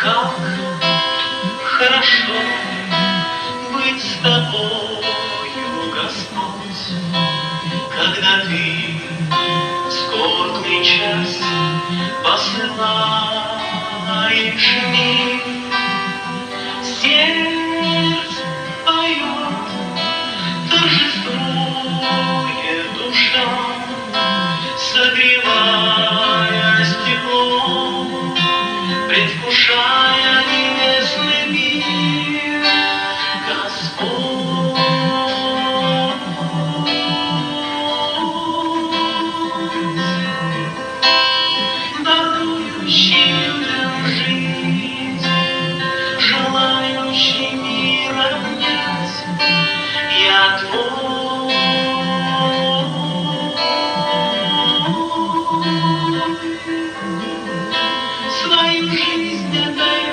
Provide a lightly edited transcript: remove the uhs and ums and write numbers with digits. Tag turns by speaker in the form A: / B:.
A: Как хорошо быть с тобою, Господь, когда ты в скорбный час посылаешь мир. Сердце поет, торжествует душа, согреваясь теплом, предвкушая небесный мир. Господь, дарующий людям жизнь, желающий мира внять, я твой. Свою жизнь отдай